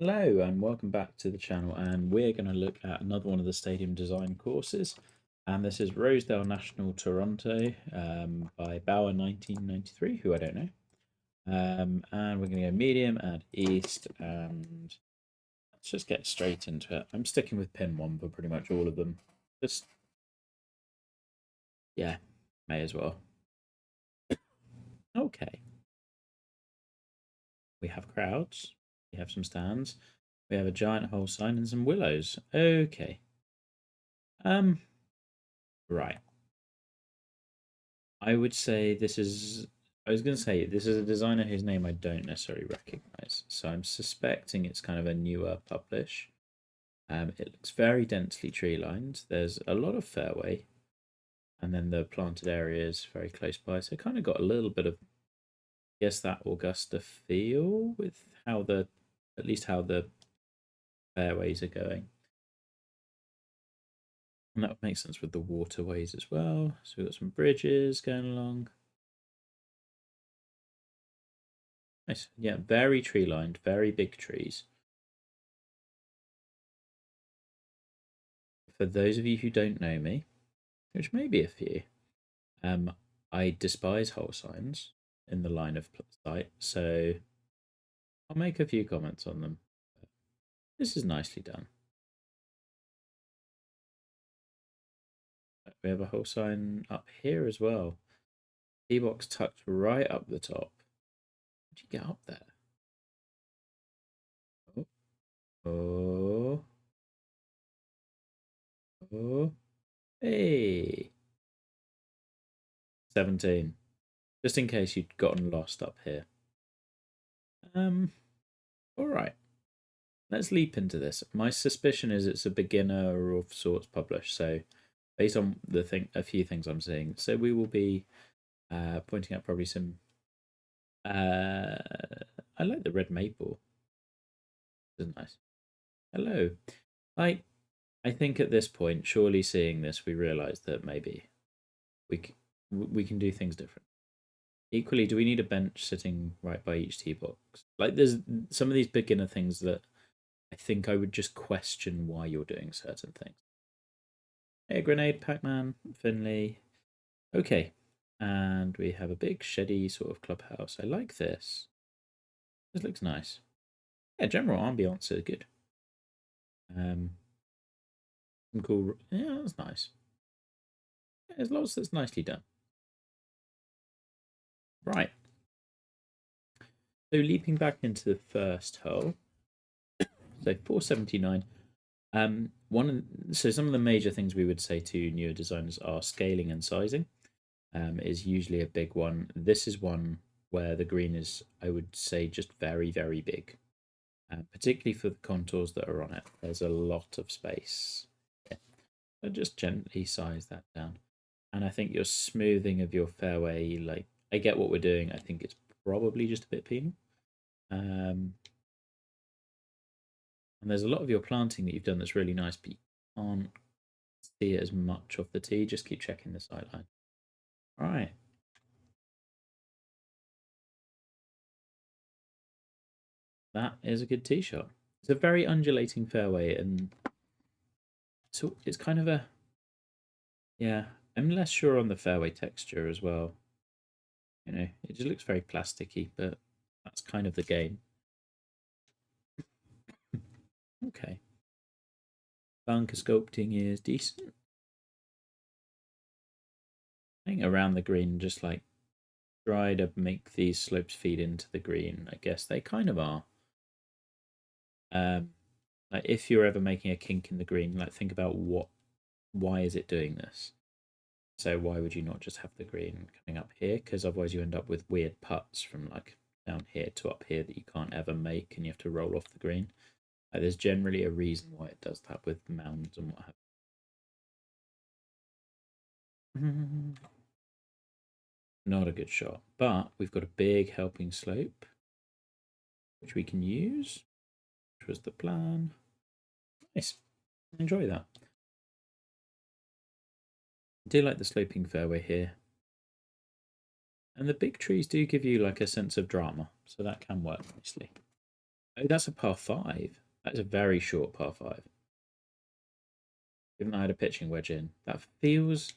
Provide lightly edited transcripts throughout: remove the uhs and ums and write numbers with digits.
Hello and welcome back to the channel, and we're going to look at another one of the stadium design courses, and this is Rosedale National Toronto by bauer1993, who I don't know. And we're going to go medium and east, and let's just get straight into it. I'm sticking with pin 1 for pretty much all of them. Just, yeah, may as well. Okay. We have crowds, we have some stands, we have a giant hole sign and some willows. Okay. Right. I would say this is. I was going to say this is a designer whose name I don't necessarily recognize, so I'm suspecting it's kind of a newer publish. It looks very densely tree lined. There's a lot of fairway, and then the planted area is very close by. So kind of got a little bit of, I guess, that Augusta feel with how at least how the fairways are going. And that would make sense with the waterways as well. So we've got some bridges going along. Nice. Yeah, very tree lined, very big trees. For those of you who don't know me, which may be a few, I despise whole signs in the line of sight, so I'll make a few comments on them. This is nicely done. We have a whole sign up here as well. T-box tucked right up the top. How'd you get up there? Oh, oh, hey. 17. Just in case you'd gotten lost up here. All right. Let's leap into this. My suspicion is it's a beginner of sorts published, so based on a few things I'm seeing, so we will be pointing out probably some. I like the red maple. This is nice. Hello. I think at this point, surely seeing this, we realise that maybe we can do things different. Equally, do we need a bench sitting right by each tee box? Like, there's some of these beginner things that I think I would just question why you're doing certain things. Hey, Grenade, Pac-Man, Finley. Okay, and we have a big sheddy sort of clubhouse. I like this. This looks nice. Yeah, general ambiance is good. Some cool. Yeah, that's nice. Yeah, there's lots that's nicely done. Right. So leaping back into the first hole. So 479. So some of the major things we would say to newer designers are scaling and sizing. Is usually a big one. This is one where the green is, I would say, just very, very big. Particularly for the contours that are on it. There's a lot of space. Yeah. So just gently size that down. And I think your smoothing of your fairway, like, I get what we're doing. I think it's probably just a bit penal. And there's a lot of your planting that you've done that's really nice, but you can't see it as much off the tee. Just keep checking the sideline. All right. That is a good tee shot. It's a very undulating fairway, and so it's kind of a, yeah, I'm less sure on the fairway texture as well. You know, it just looks very plasticky, but that's kind of the game. Okay. Bunker sculpting is decent. I think around the green, just like try to make these slopes feed into the green. I guess they kind of are. Like if you're ever making a kink in the green, like think about why is it doing this? So why would you not just have the green coming up here? Because otherwise you end up with weird putts from like down here to up here that you can't ever make, and you have to roll off the green. There's generally a reason why it does that with mounds and what have you. Not a good shot, but we've got a big helping slope, which we can use, which was the plan. Nice. Enjoy that. I do like the sloping fairway here. And the big trees do give you like a sense of drama, so that can work nicely. Oh, that's a par five. That's a very short par five. Given I had a pitching wedge in, that feels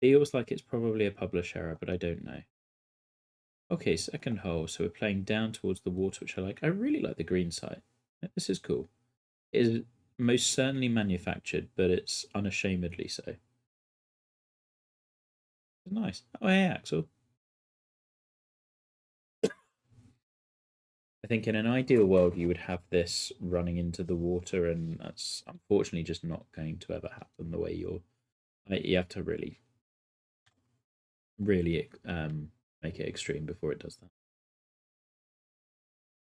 like it's probably a publish error, but I don't know. Okay, second hole. So we're playing down towards the water, which I like. I really like the green side. This is cool. It is most certainly manufactured, but it's unashamedly so. It's nice. Oh, hey, Axel. I think in an ideal world, you would have this running into the water, and that's unfortunately just not going to ever happen the way you have to really make it extreme before it does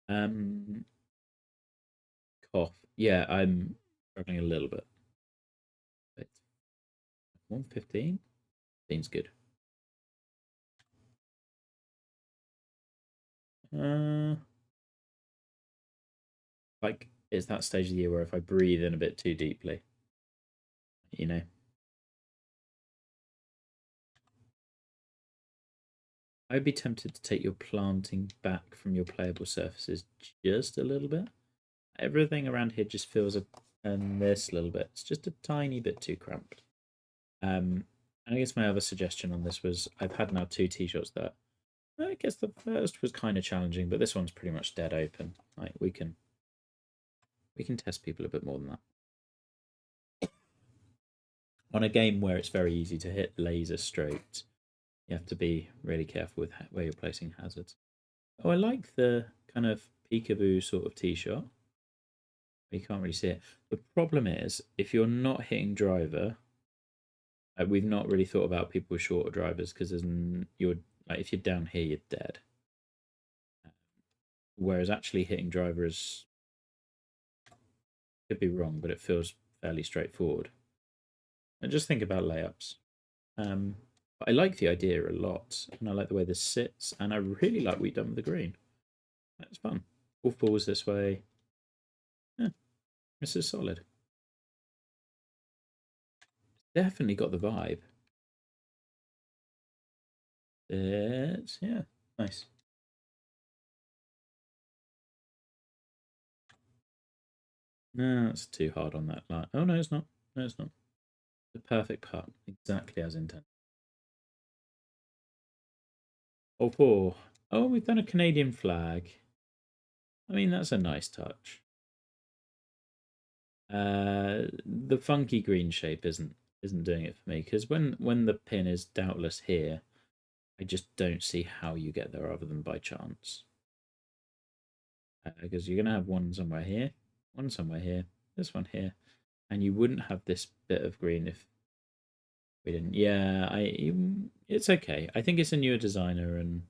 that. Cough. Yeah, I'm struggling a little bit. It's 115 seems good. Uh, like it's that stage of the year where if I breathe in a bit too deeply, you know. I'd be tempted to take your planting back from your playable surfaces just a little bit. Everything around here just feels and this little bit. It's just a tiny bit too cramped. And I guess my other suggestion on this was I've had now two tee shots that I guess the first was kind of challenging, but this one's pretty much dead open. Like we can test people a bit more than that. On a game where it's very easy to hit laser straight, you have to be really careful with where you're placing hazards. Oh, I like the kind of peekaboo sort of tee shot. You can't really see it. The problem is, if you're not hitting driver, we've not really thought about people with shorter drivers because you're like if you're down here, you're dead. Whereas actually hitting driver is could be wrong, but it feels fairly straightforward. And just think about layups. Um, I like the idea a lot, and I like the way this sits, and I really like what we've done with the green. That's fun. Golf balls this way. Yeah, this is solid. Definitely got the vibe. It's yeah, nice. No, it's too hard on that line. Oh no, it's not. No, it's not. The perfect putt, exactly as intended. Oh, four. Oh, we've done a Canadian flag. I mean, that's a nice touch. The funky green shape isn't doing it for me because when the pin is doubtless here, I just don't see how you get there other than by chance. Because you're gonna have one somewhere here, one somewhere here, this one here, and you wouldn't have this bit of green if we didn't. Yeah, it's okay. I think it's a newer designer and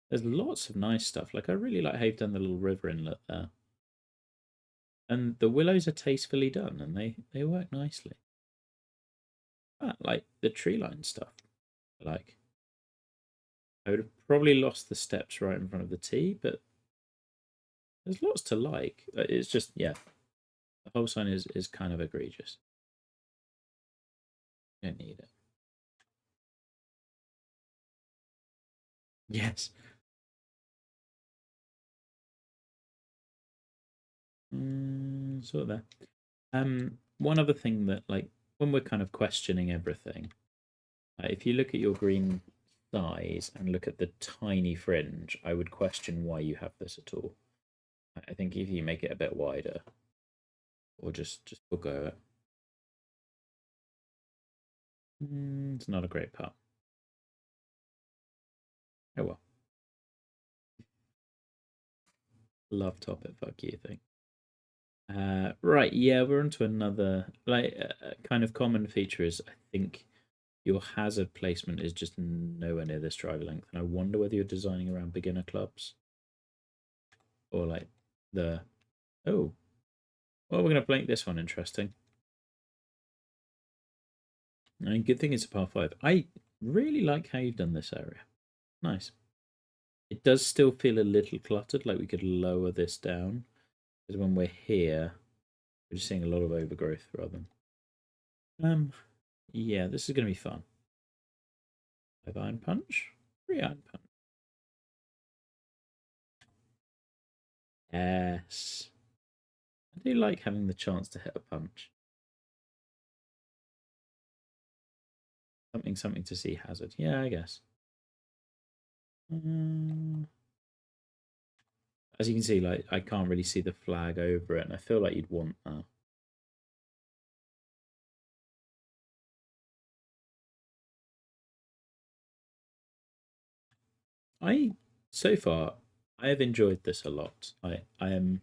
there's lots of nice stuff. Like I really like how you've done the little river inlet there. And the willows are tastefully done and they work nicely. Like the tree line stuff. Like I would have probably lost the steps right in front of the tee, but there's lots to like. It's just yeah, the whole sign is kind of egregious. You don't need it. Yes. Sort of there. One other thing that like when we're kind of questioning everything, if you look at your green size and look at the tiny fringe, I would question why you have this at all. I think if you make it a bit wider, or just forgo it, it's not a great part. Oh well, love topic. Fuck you thing. Right, yeah, we're onto another like kind of common feature is I think your hazard placement is just nowhere near this driver length, and I wonder whether you're designing around beginner clubs or like the oh, well, we're gonna blank this one. Interesting. I mean, good thing it's a par five. I really like how you've done this area. Nice. It does still feel a little cluttered, like we could lower this down. Because when we're here, we're just seeing a lot of overgrowth rather than. Yeah, this is gonna be fun. 5-iron punch, 3-iron punch. Yes. I do like having the chance to hit a punch. Something to see hazard. Yeah, I guess. Mm. As you can see, like I can't really see the flag over it, and I feel like you'd want that. I so far I have enjoyed this a lot. I am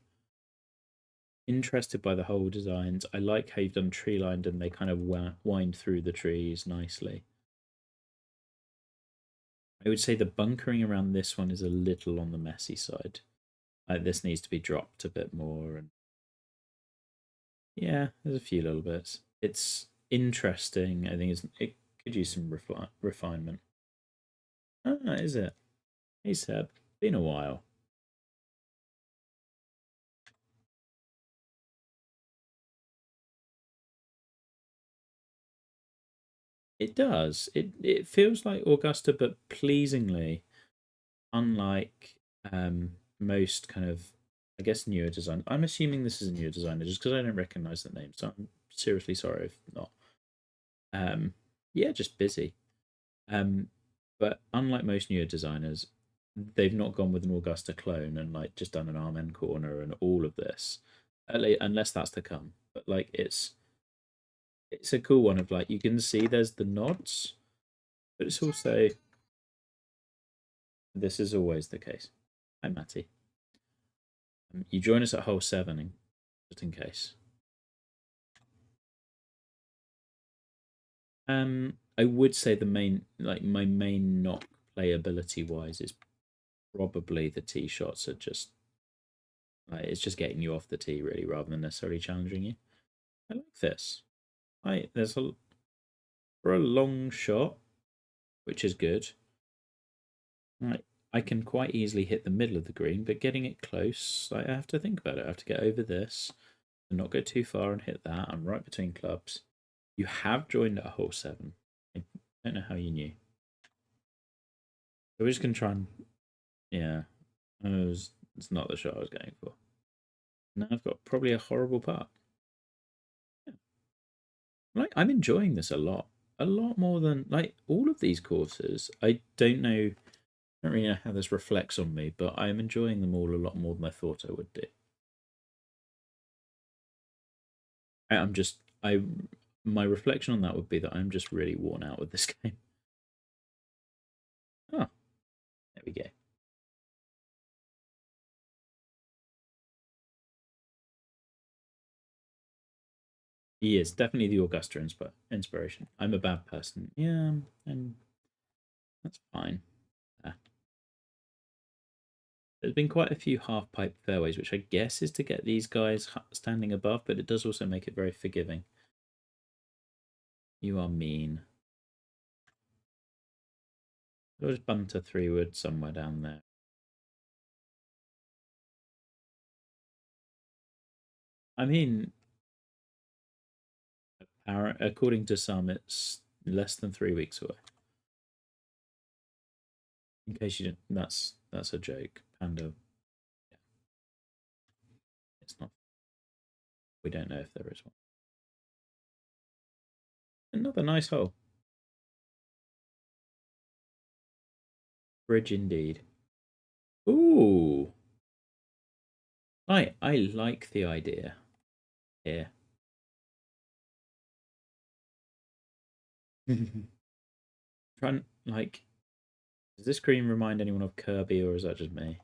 interested by the whole designs. I like how you've done tree lined and they kind of wind through the trees nicely. I would say the bunkering around this one is a little on the messy side. Like this needs to be dropped a bit more, and yeah, there's a few little bits. It's interesting. I think it could use some refinement. Ah, is it? He said, been a while. It does. It feels like Augusta, but pleasingly unlike most kind of, I guess, newer design. I'm assuming this is a newer designer just because I don't recognize the name, so I'm seriously sorry if not. Um, yeah, just busy. Um, but unlike most newer designers, they've not gone with an Augusta clone and like just done an Amen corner and all of this, unless that's to come. But like it's a cool one of like you can see there's the nods, but it's also this is always the case. Hi, Matty. You join us at hole seven, just in case. I would say the main, like my main knock playability wise is probably the tee shots are just like it's just getting you off the tee really rather than necessarily challenging you. I like this. There's a for a long shot, which is good. Like I can quite easily hit the middle of the green, but getting it close, like, I have to think about it. I have to get over this and not go too far and hit that. I'm right between clubs. You have joined at hole seven. I don't know how you knew. So we're just gonna try and yeah. It's not the shot I was going for. Now I've got probably a horrible putt. Yeah. Like I'm enjoying this a lot more than like all of these courses. I don't really know how this reflects on me, but I'm enjoying them all a lot more than I thought I would do. I'm just I my reflection on that would be that I'm just really worn out with this game. Oh, there we go. He is definitely the Augusta inspiration. I'm a bad person. Yeah, and that's fine. Uh, There's been quite a few half pipe fairways, which I guess is to get these guys standing above, but it does also make it very forgiving. You are mean. There's bunter 3 wood somewhere down there. I mean, according to some, it's less than 3 weeks away. In case you didn't, that's a joke. Panda, yeah, it's not. We don't know if there is one. Another nice hole. Bridge indeed. Ooh, I like the idea here. Trying like, does this green remind anyone of Kirby, or is that just me?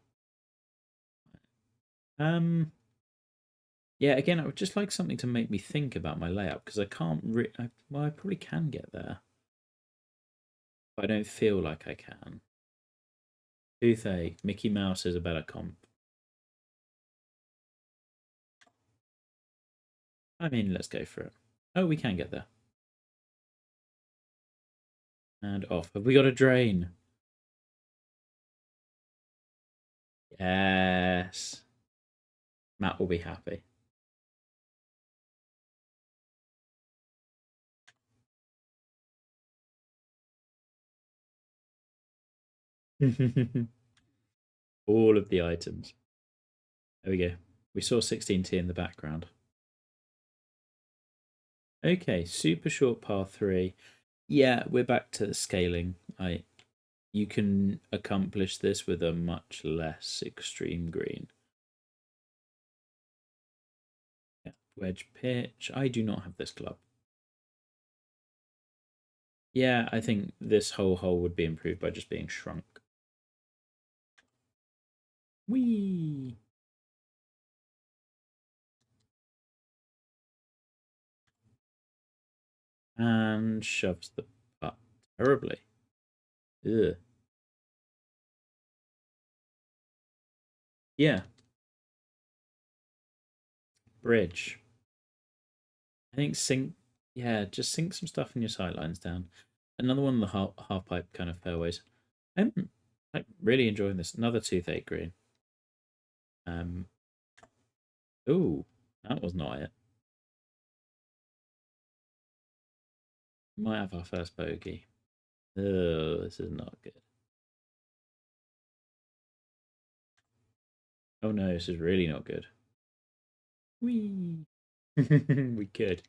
Um, yeah. Again, I would just like something to make me think about my layout because I can't. Well, I probably can get there, but I don't feel like I can. Toothache. Mickey Mouse is a better comp. I mean, let's go for it. Oh, we can get there. And off. Have we got a drain? Yes. Matt will be happy. All of the items. There we go. We saw 16T in the background. Okay, super short par 3. Yeah, we're back to scaling. You can accomplish this with a much less extreme green. Yeah, wedge pitch. I do not have this club. Yeah, I think this whole hole would be improved by just being shrunk. Whee! And shoves the putt terribly. Ugh. Yeah, bridge. I think sink. Yeah, just sink some stuff in your sightlines down. Another one of the half pipe kind of fairways. I'm like really enjoying this. Another toothache green. Um. Ooh, that was not it. Might have our first bogey. Oh, this is not good. Oh no, this is really not good. Whee! We could.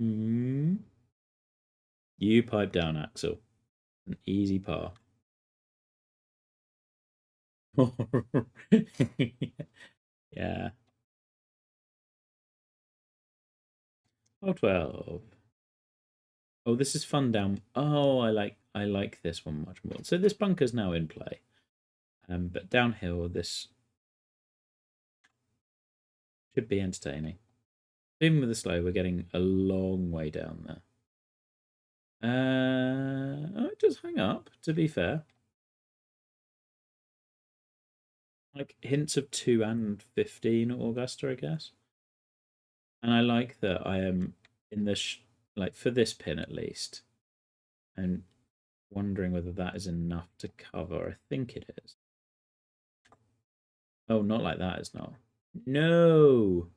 Mm. You pipe down, Axel. An easy par. Yeah. Oh, 12. Oh, this is fun down. Oh, I like this one much more. So this bunker's now in play. But downhill, this should be entertaining. Even with the slow, we're getting a long way down there. Oh, it does hang up, to be fair. Like hints of 2 and 15 at Augusta, I guess. And I like that I am in this, like for this pin at least, and wondering whether that is enough to cover. I think it is. Oh, not like that, it's not. No!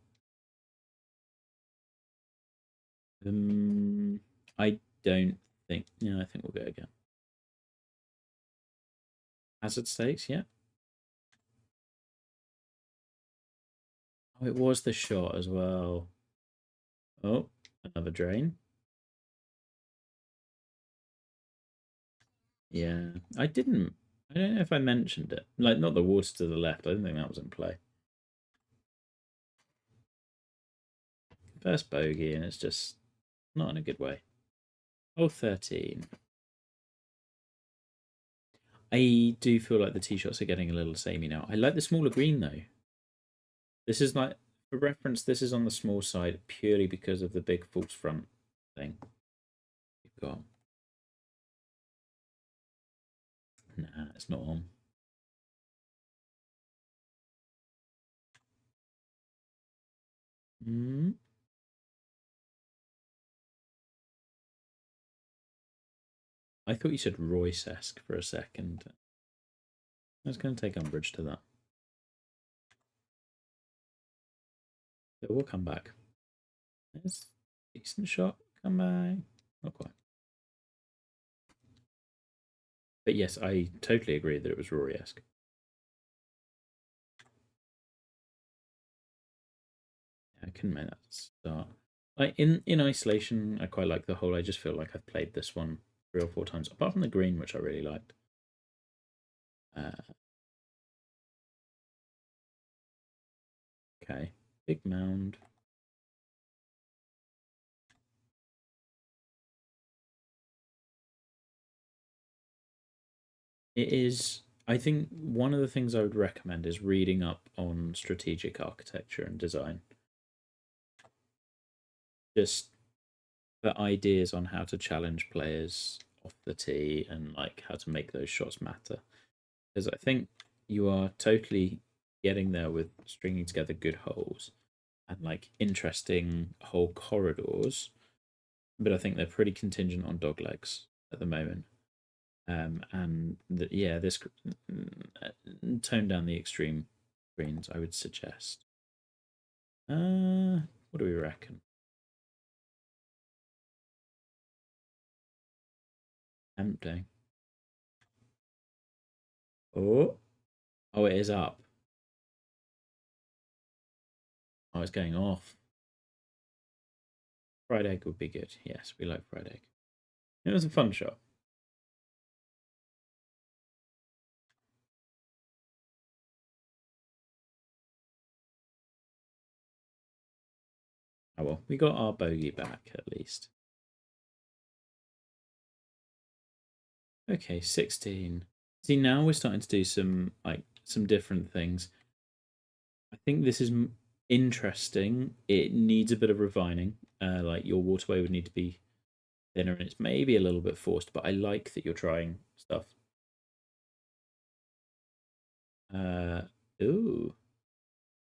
I don't think. Yeah, I think we'll go again. Hazard stakes, yeah. Oh, it was the shot as well. Oh, another drain. Yeah, I didn't. I don't know if I mentioned it. Like, not the water to the left. I don't think that was in play. First bogey, and it's just not in a good way. Oh, 13. I do feel like the tee shots are getting a little samey now. I like the smaller green though. This is like, for reference, this is on the small side purely because of the big false front thing you've got. Nah, it's not on. Mm. I thought you said Royce-esque for a second. I was going to take umbrage to that. But we'll come back. It's a decent shot. Come back. Not quite. But yes, I totally agree that it was Rory-esque. Yeah, I couldn't make that start. Like in isolation, I quite like the hole. I just feel like I've played this one 3 or 4 times, apart from the green, which I really liked. Okay, big mound. It is. I think one of the things I would recommend is reading up on strategic architecture and design. Just for ideas on how to challenge players off the tee and like how to make those shots matter. Because I think you are totally getting there with stringing together good holes and like interesting whole corridors, but I think they're pretty contingent on dog legs at the moment. And yeah, this tone down the extreme greens, I would suggest. What do we reckon? Tempting. Oh, oh, it is up. Oh, it's going off. Fried egg would be good. Yes, we like fried egg. It was a fun shot. Oh well, we got our bogey back at least. Okay, 16. See, now we're starting to do some different things. I think this is interesting. It needs a bit of refining. Like your waterway would need to be thinner, and it's maybe a little bit forced. But I like that you're trying stuff. Uh, ooh,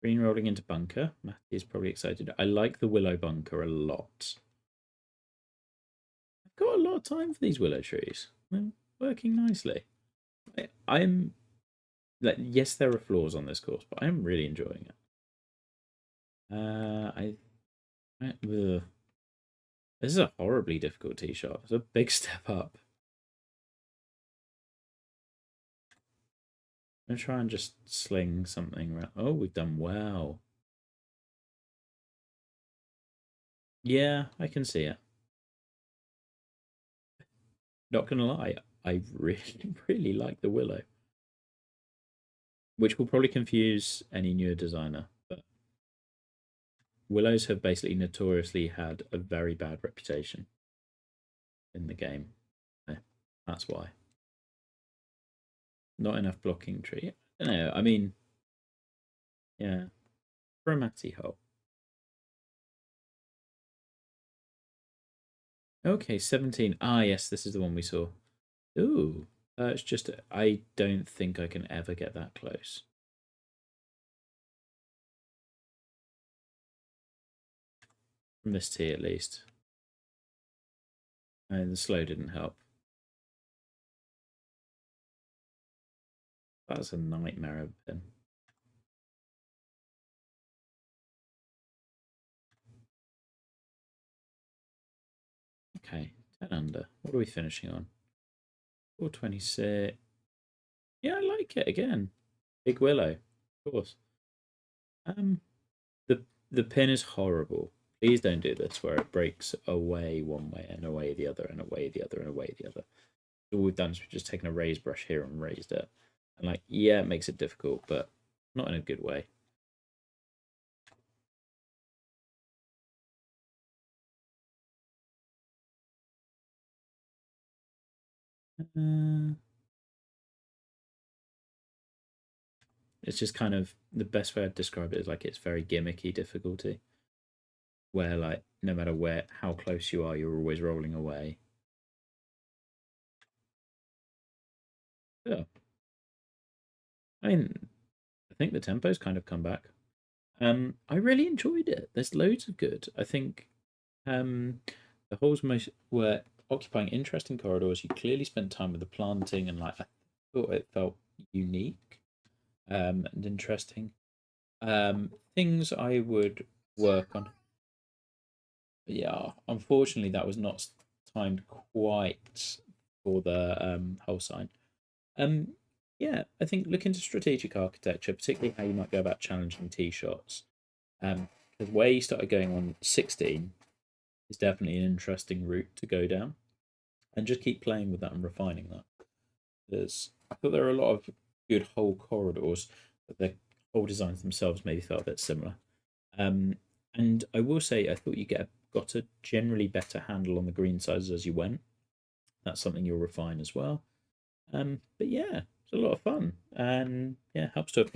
green rolling into bunker. Matthew is probably excited. I like the willow bunker a lot. I've got a lot of time for these willow trees. They're working nicely. I'm like, yes, there are flaws on this course, but I'm really enjoying it. Ugh. This is a horribly difficult tee shot. It's a big step up. I'm gonna try and just sling something around. Oh, we've done well. Yeah, I can see it. Not gonna lie, I really, really like the willow, which will probably confuse any newer designer. But willows have basically notoriously had a very bad reputation in the game. That's why. Not enough blocking tree. I don't know. I mean, yeah, for a Matty hole. Okay, 17. Ah, yes, this is the one we saw. Ooh, it's just, I don't think I can ever get that close. From this tee, at least. And the slow didn't help. That's a nightmare of a pin. Okay, 10 under. What are we finishing on? 426. Yeah, I like it again. Big Willow, of course. Um, the the pin is horrible. Please don't do this where it breaks away one way and away the other and away the other and away the other. All we've done is we've just taken a raised brush here and raised it. And like, yeah, it makes it difficult, but not in a good way. Uh, it's just kind of the best way I'd describe it is like it's very gimmicky difficulty, where like no matter where how close you are, you're always rolling away. Yeah, I mean, I think the tempo's kind of come back. I really enjoyed it. There's loads of good. I think the holes most were occupying interesting corridors. You clearly spent time with the planting, and like I thought it felt unique and interesting. Things I would work on. Yeah, unfortunately, that was not timed quite for the whole sign. Um, yeah, I think look into strategic architecture, particularly how you might go about challenging tee shots. Because where you started going on 16 is definitely an interesting route to go down, and just keep playing with that and refining that. I thought there are a lot of good whole corridors, but the whole designs themselves maybe felt a bit similar. Um, and I will say, I thought got a generally better handle on the green sizes as you went. That's something you'll refine as well. But yeah, it's a lot of fun, and yeah, helps to have